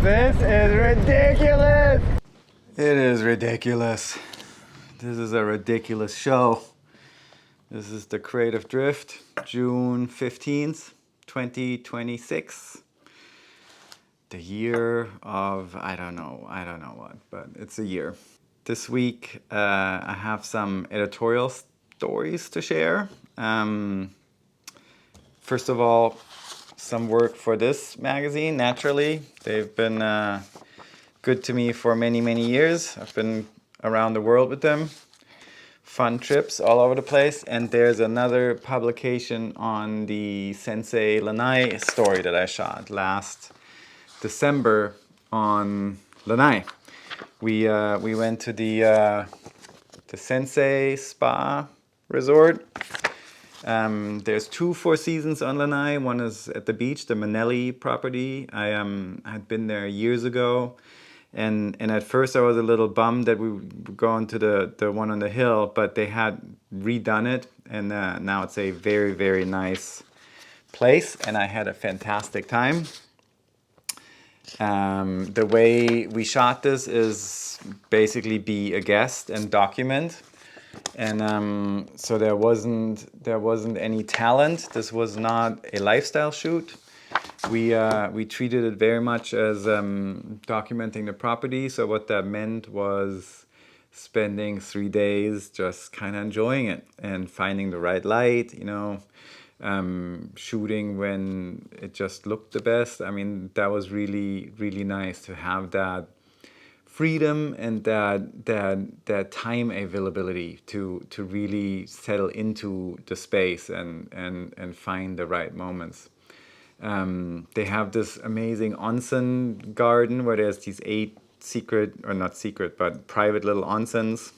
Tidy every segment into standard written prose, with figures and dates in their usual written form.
This is ridiculous! It is ridiculous. This is a ridiculous show. This is the Creative Drift, June 15th, 2026. The year of, I don't know what, but it's a year. This week, I have some editorial stories to share. First of all, some work for this magazine, naturally. They've been good to me for many, many years. I've been around the world with them. Fun trips all over the place. And there's another publication on the Sensei Lanai story that I shot last December on Lanai. We went to the Sensei Spa Resort. There's two Four Seasons on Lanai. One is at the beach, the Manelli property. I had been there years ago, and at first I was a little bummed that we were going to the one on the hill, but they had redone it, and now it's a very, very nice place, and I had a fantastic time. The way we shot this is basically be a guest and document. And so there wasn't any talent. This was not a lifestyle shoot. We treated it very much as documenting the property. So what that meant was spending 3 days just kind of enjoying it and finding the right light, shooting when it just looked the best. I mean, that was really, really nice to have that freedom and that time availability to really settle into the space and find the right moments. They have this amazing onsen garden where there's these 8 secret, or not secret, but private little onsens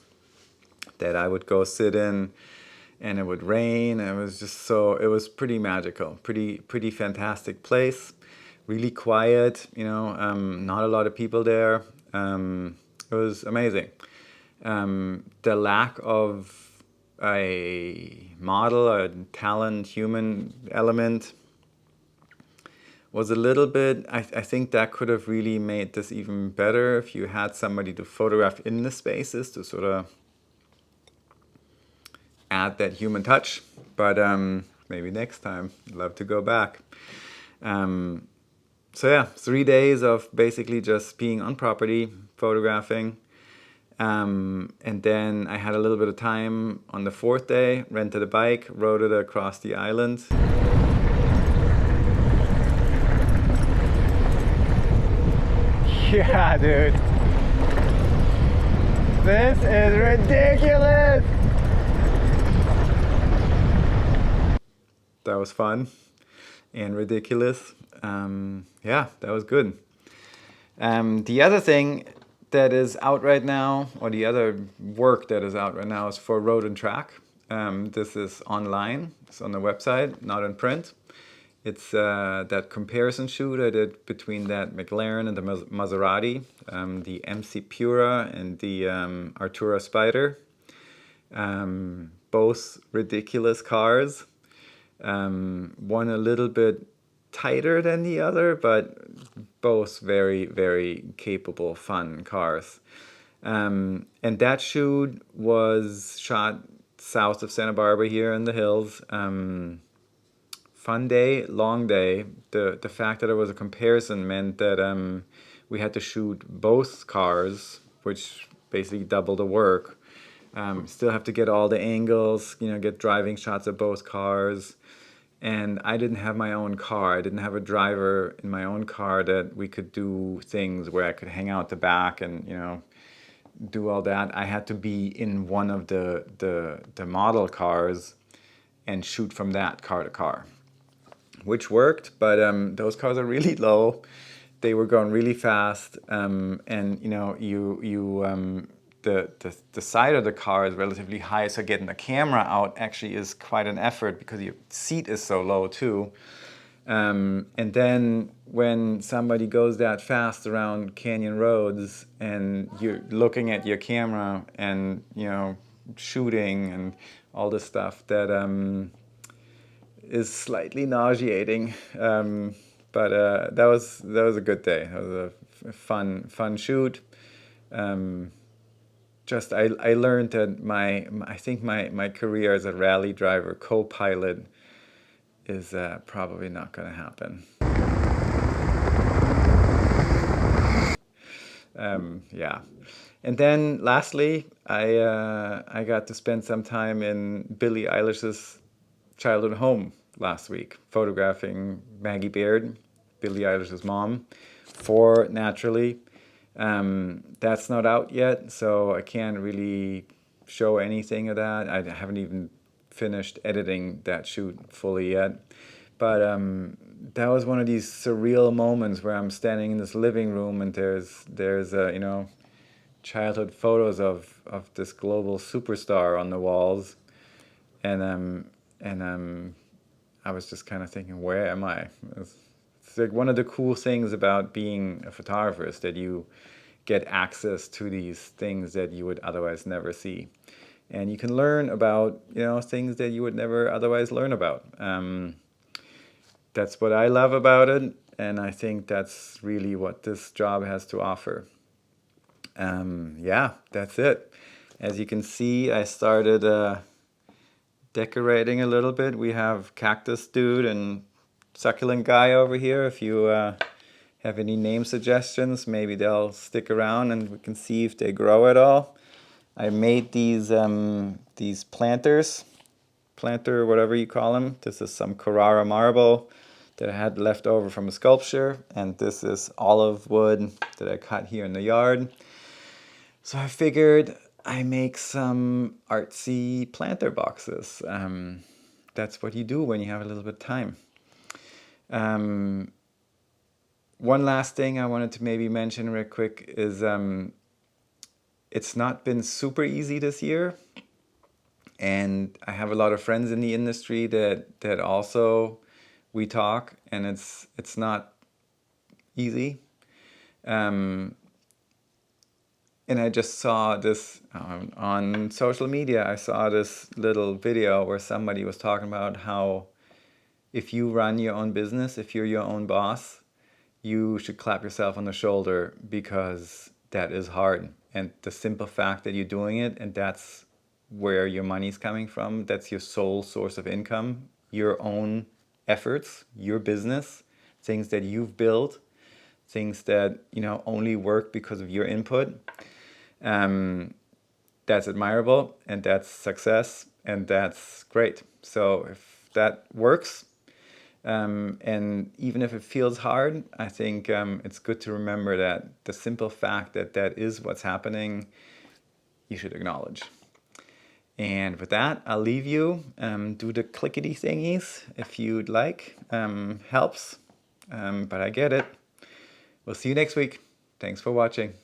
that I would go sit in, and it would rain. And it was just it was pretty magical, pretty fantastic place, really quiet, not a lot of people there. It was amazing. The lack of a model, a talent, human element was a little bit, I think that could have really made this even better if you had somebody to photograph in the spaces to sort of add that human touch. But maybe next time. I'd love to go back. So yeah, 3 days of basically just being on property, photographing. And then I had a little bit of time on the 4th day, rented a bike, rode it across the island. Yeah, dude. This is ridiculous! That was fun and ridiculous. Yeah, that was good. The other thing that is out right now, or the other work that is out right now, is for Road&Track. This is online. It's on the website, not in print. It's that comparison shoot I did between that McLaren and the Maserati, the MC Pura and the Artura Spider. Both ridiculous cars. One a little bit tighter than the other, but both very, very capable, fun cars. And that shoot was shot south of Santa Barbara here in the hills. Fun day, long day. The fact that it was a comparison meant that we had to shoot both cars, which basically doubled the work. Still have to get all the angles, get driving shots of both cars. And I didn't have my own car. I didn't have a driver in my own car that we could do things where I could hang out the back and, do all that. I had to be in one of the model cars and shoot from that car to car, which worked, but those cars are really low. They were going really fast, and the side of the car is relatively high, so getting the camera out actually is quite an effort because your seat is so low too. And then when somebody goes that fast around canyon roads and you're looking at your camera and shooting and all this stuff, that is slightly nauseating. But that was a good day. It was a fun shoot. Just I learned that I think my career as a rally driver co-pilot is probably not going to happen. Yeah. And then lastly, I got to spend some time in Billie Eilish's childhood home last week, photographing Maggie Baird, Billie Eilish's mom, for Naturally. That's not out yet, so I can't really show anything of that. I haven't even finished editing that shoot fully yet. But that was one of these surreal moments where I'm standing in this living room and there's childhood photos of this global superstar on the walls, and I was just kind of thinking, where am I? It's like one of the cool things about being a photographer is that you get access to these things that you would otherwise never see, and you can learn about things that you would never otherwise learn about. That's what I love about it, and I think that's really what this job has to offer. Yeah, that's it. As you can see, I started decorating a little bit. We have Cactus Dude and Succulent Guy over here. If you have any name suggestions, maybe they'll stick around and we can see if they grow at all. I made these planters, planter, whatever you call them. This is some Carrara marble that I had left over from a sculpture, and this is olive wood that I cut here in the yard. So I figured I make some artsy planter boxes. That's what you do when you have a little bit of time. One last thing I wanted to maybe mention real quick is it's not been super easy this year. And I have a lot of friends in the industry that also we talk, and it's not easy. And I just saw this on social media. I saw this little video where somebody was talking about how if you run your own business, if you're your own boss, you should clap yourself on the shoulder because that is hard. And the simple fact that you're doing it, and that's where your money's coming from, that's your sole source of income, your own efforts, your business, things that you've built, things that only work because of your input. That's admirable, and that's success, and that's great. So if that works, and even if it feels hard, I think it's good to remember that the simple fact that that is what's happening, you should acknowledge. And with that, I'll leave you. Do the clickety thingies if you'd like. Helps, but I get it. We'll see you next week. Thanks for watching.